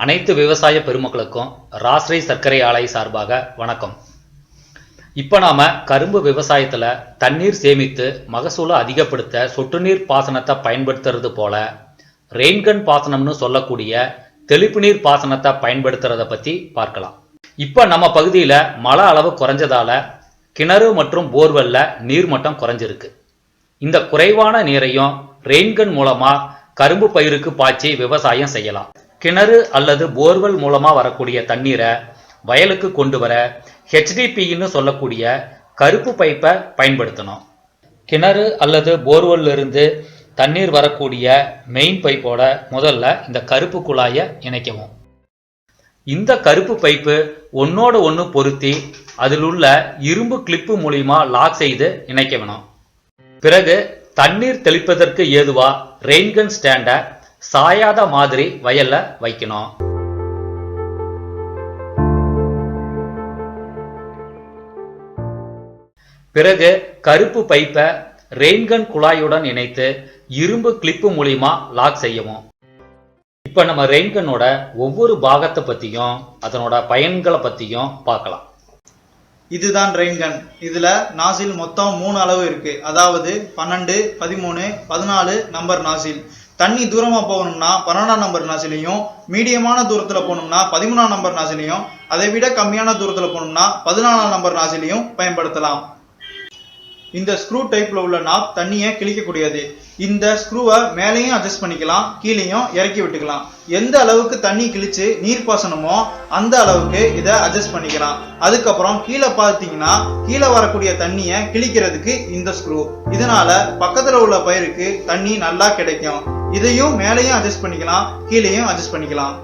அனைத்து விவசாய பெருமக்களுக்கும் ராஸ்ரீ சர்க்கரை ஆலை சார்பாக வணக்கம். இப்போ நாம கரும்பு விவசாயத்தில் தண்ணீர் சேமித்து மகசூலை அதிகப்படுத்த சொட்டு நீர் பாசனத்தை பயன்படுத்துறது போல ரெயின்கன் பாசனம்னு சொல்லக்கூடிய தெளிப்பு நீர் பாசனத்தை பயன்படுத்துறத பற்றி பார்க்கலாம். இப்போ நம்ம பகுதியில் மழை அளவு குறைஞ்சதால கிணறு மற்றும் போர்வெல்ல நீர்மட்டம் குறைஞ்சிருக்கு. இந்த குறைவான நீரையும் ரெயின்கன் மூலமா கரும்பு பயிருக்கு பாய்ச்சி விவசாயம் செய்யலாம். கிணறு அல்லது போர்வெல் மூலமா வரக்கூடிய தண்ணீரை வயலுக்கு கொண்டு வர HDPன்னு சொல்லக்கூடிய கருப்பு பைப்பை பயன்படுத்தணும். கிணறு அல்லது போர்வெல்ல இருந்து தண்ணீர் வரக்கூடிய மெயின் பைப்போட முதல்ல இந்த கருப்பு குழாயை இணைக்கவும். இந்த கருப்பு பைப்பு ஒன்னோட ஒன்று பொருத்தி அதில் உள்ள இரும்பு கிளிப்பு மூலியமா லாக் செய்து இணைக்க வேணும். பிறகு தண்ணீர் தெளிப்பதற்கு ஏதுவா ரெயின்கன் ஸ்டாண்டை சாயாத மாதிரி வயல்ல வைக்கணும். பிறகு கருப்பு பைப்பை ரெயின்கன் குழாயுடன் இணைத்து இரும்பு கிளிப்பு மூலியமா லாக் செய்யவும். இப்ப நம்ம ரெயின்கனோட ஒவ்வொரு பாகத்தை பத்தியும் அதனோட பயன்களை பத்தியும் பார்க்கலாம். இதுதான் ரெயின்கன். இதுல நாசில் மொத்தம் 3 அளவு இருக்கு. அதாவது 12, 13, 14 நம்பர் நாசில். தண்ணி தூரமா போகணும்னா 12ஆம் நம்பர் நாசிலையும், மீடியமான தூரத்துல போகணும்னா 13ஆம் நம்பர் நாசிலையும், அதை விட கம்மியான தூரத்துல போகணும்னா 14ஆம் நம்பர் நாசிலையும் பயன்படுத்தலாம். இந்த ஸ்க்ரூ டைப்ல உள்ள நாப் தண்ணியை கிழிக்கக்கூடியது. இந்த ஸ்க்ரூவை மேலேயும் அட்ஜஸ்ட் பண்ணிக்கலாம், கீழேயும் இறக்கி விட்டுக்கலாம். எந்த அளவுக்கு தண்ணி கிழிச்சு நீர் பாசனமோ அந்த அளவுக்கு இதை அட்ஜஸ்ட் பண்ணிக்கலாம். அதுக்கப்புறம் கீழே பார்த்தீங்கன்னா கீழே வரக்கூடிய தண்ணியை கிழிக்கிறதுக்கு இந்த ஸ்க்ரூ. இதனால பக்கத்துல உள்ள பயிருக்கு தண்ணி நல்லா கிடைக்கும். இதையும் மேலேயும் அட்ஜஸ்ட் பண்ணிக்கலாம், கீழேயும் அட்ஜஸ்ட் பண்ணிக்கலாம்.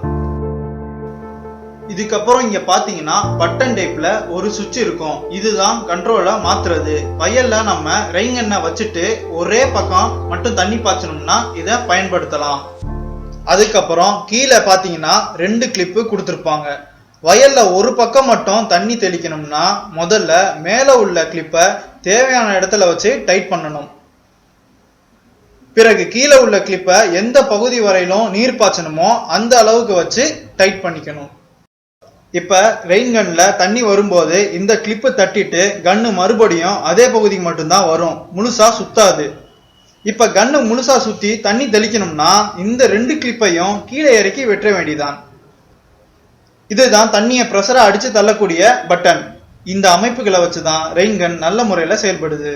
இதுக்கப்புறம் இங்க பாத்தீங்கன்னா பட்டன் டைப்ல ஒரு சுவிட்ச் இருக்கும். இதுதான் கண்ட்ரோலை மாத்துறது. வயல்ல நம்ம ரெயின்கன்னை வச்சுட்டு ஒரே பக்கம் மட்டும் தண்ணி பாய்ச்சணும்னா இதை பயன்படுத்தலாம். அதுக்கப்புறம் கீழே பாத்தீங்கன்னா 2 கிளிப்பு கொடுத்துருப்பாங்க. வயல்ல ஒரு பக்கம் மட்டும் தண்ணி தெளிக்கணும்னா முதல்ல மேல உள்ள கிளிப்பை தேவையான இடத்துல வச்சு டைட் பண்ணணும். பிறகு கீழே உள்ள கிளிப்பை எந்த பகுதி வரையிலும் நீர் பாய்ச்சணுமோ அந்த அளவுக்கு வச்சு டைட் பண்ணிக்கணும். இப்ப ரெயின்கன்ல தண்ணி வரும்போது இந்த கிளிப்பு தட்டிட்டு கன்னு மறுபடியும் அதே பகுதிக்கு மட்டும்தான் வரும், முழுசா சுத்தாது. இப்ப கன்னு முழுசா சுத்தி தண்ணி தெளிக்கணும்னா இந்த 2 கிளிப்பையும் கீழே இறக்கி வெட்ட வேண்டியதான். இதுதான் தண்ணியை பிரஷரா அடிச்சு தள்ளக்கூடிய பட்டன். இந்த அமைப்புகளை வச்சுதான் ரெயின்கன் நல்ல முறையில செயல்படுது.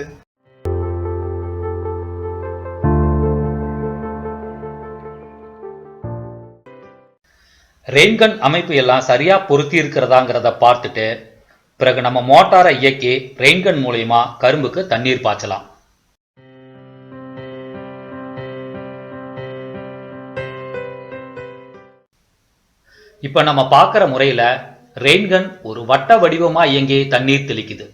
ரெயின்கன் அமைப்பு எல்லாம் சரியா பொருத்தி இருக்கிறதாங்கிறத பார்த்துட்டு பிறகு நம்ம மோட்டாரை இயக்கி ரெயின்கன் மூலியமா கரும்புக்கு தண்ணீர் பாய்ச்சலாம். இப்ப நம்ம பார்க்கிற முறையில ரெயின்கன் ஒரு வட்ட வடிவமா இயங்கி தண்ணீர் தெளிக்குது.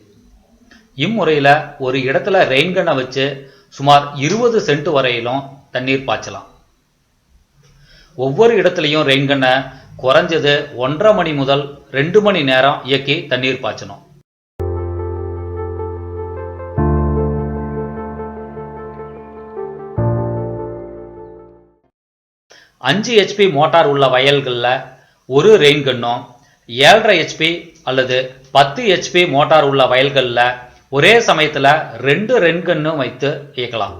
இம்முறையில ஒரு இடத்துல ரெயின்கனை வச்சு சுமார் 20 சென்ட் வரையிலும் தண்ணீர் பாய்ச்சலாம். ஒவ்வொரு இடத்துலையும் ரெயின்கனை குறைஞ்சது 1.5 மணி முதல் 2 மணி நேரம் இயக்கி தண்ணீர் பாய்ச்சணும். அஞ்சு HP மோட்டார் உள்ள வயல்கள்ல ஒரு ரெயின்கன்னும், 7.5 HP அல்லது 10 HP மோட்டார் உள்ள வயல்கள்ல ஒரே சமயத்துல 2 ரெயின்கன்னும் வைத்து இயக்கலாம்.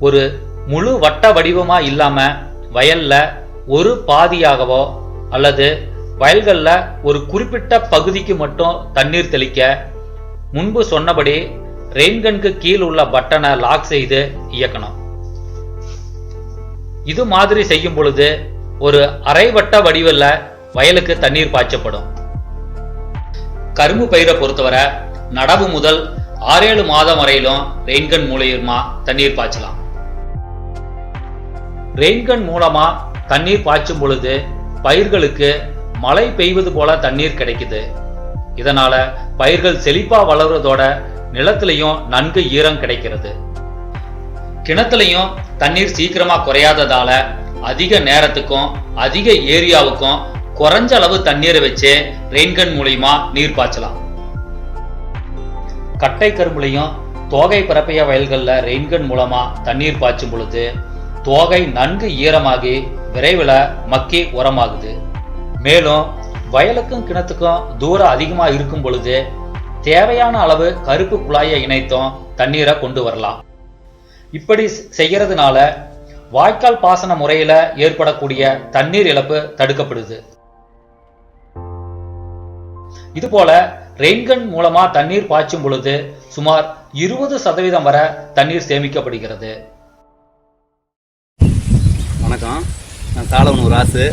ஒரு முழு வட்ட வடிவமா இல்லாம வயல்ல ஒரு பாதியாகவோ அல்லது வயல்கள்ல ஒரு குறிப்பிட்ட பகுதிக்கு மட்டும் தண்ணீர் தெளிக்க முன்பு சொன்னபடி ரெயின்கனுக்கு கீழ் உள்ள பட்டனை லாக் செய்து இயக்கணும். இது மாதிரி செய்யும் பொழுது ஒரு அரை வட்ட வடிவில் வயலுக்கு தண்ணீர் பாய்ச்சப்படும். கரும்பு பயிரை பொறுத்தவரை நடவு முதல் 6-7 மாதம் வரையிலும் ரெயின்கன் மூலியமா தண்ணீர் பாய்ச்சலாம். ரெயின்கன் மூலமா தண்ணீர் பாய்ச்சும் பொழுது பயிர்களுக்கு மழை பெய்வது போல தண்ணீர் கிடைக்குது. இதனால பயிர்கள் செழிப்பா வளர்வதோட நிலத்திலையும் நன்கு ஈரம் கிடைக்கிறது. கிணத்துலையும் தண்ணீர் சீக்கிரமா குறையாததால அதிக நேரத்துக்கும் அதிக ஏரியாவுக்கும் குறைஞ்ச அளவு தண்ணீரை வச்சு ரெயின்கன் மூலியமா நீர் பாய்ச்சலாம். கட்டை கரும்புலையும் தோகை பரப்பைய வயல்கள்ல ரெயின்கன் மூலமா தண்ணீர் பாய்ச்சும் பொழுது தோகை நன்கு ஈரமாகி விரைவில் மக்கி உரமாகுது. மேலும் வயலுக்கும் கிணத்துக்கும் தூரம் அதிகமா இருக்கும் பொழுது தேவையான அளவு கருப்பு குழாயை இணைத்தும் தண்ணீரை கொண்டு வரலாம். இப்படி செய்யறதுனால வாய்க்கால் பாசன முறையில ஏற்படக்கூடிய தண்ணீர் இழப்பு தடுக்கப்படுது. இதுபோல ரெயின்கன் மூலமா தண்ணீர் பாய்ச்சும் பொழுது சுமார் 20% வரை தண்ணீர் சேமிக்கப்படுகிறது. வணக்கம், நான் தாளவனூர் ராசு,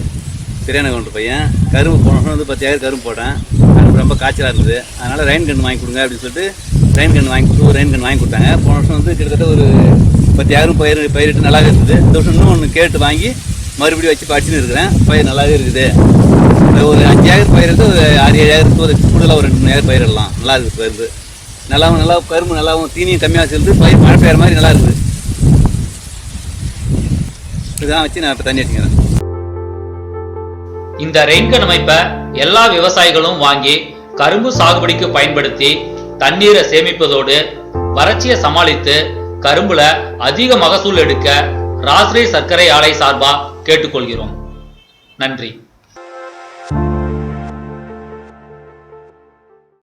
திரையனகவுண்டர் பையன். கரும்பு போன வருஷம் வந்து 10 ஏக்கர் கரும்பு போட்டேன். கரும்பு ரொம்ப காய்ச்சலாக இருந்தது. அதனால் ரெயின் கன் வாங்கி கொடுங்க அப்படின்னு சொல்லிட்டு ரெயின் கன் வாங்கி கொடுத்தாங்க. போன வருஷம் வந்து கிட்டத்தட்ட ஒரு 10 ஏக்கரும் பயிரிட்டு நல்லாவே இருந்தது. இந்த வருஷம் இன்னும் ஒன்று கேட்டு வாங்கி மறுபடியும் வச்சு படிச்சுன்னு இருக்கிறேன். பயிர் நல்லாவே இருக்குது. ஒரு 5 ஏக்கர் பயிரிட்டு ஒரு 6-7 ஏக்கர் கூடுதலாக ஒரு 2-3 ஏக்கர் பயிரிடலாம். நல்லா இருக்குது பயிர். நல்லா கரும்பு நல்லாவும் தீனியும் கம்மியாக சேர்ந்து பயிர் மழை பெய்கிற மாதிரி நல்லா இருக்குது. இதுதான் வச்சு நான் இப்போ தண்ணி அடிக்கிறேன். இந்த ரெயின்கன் அமைப்பை எல்லா விவசாயிகளும் வாங்கி கரும்பு சாகுபடிக்கு பயன்படுத்தி தண்ணீரை சேமிப்பதோடு வறட்சியை சமாளித்து கரும்புல அதிக மகசூல் எடுக்க ராஸ்ரீ சர்க்கரை ஆலை சார்பா கேட்டுக்கொள்கிறோம். நன்றி.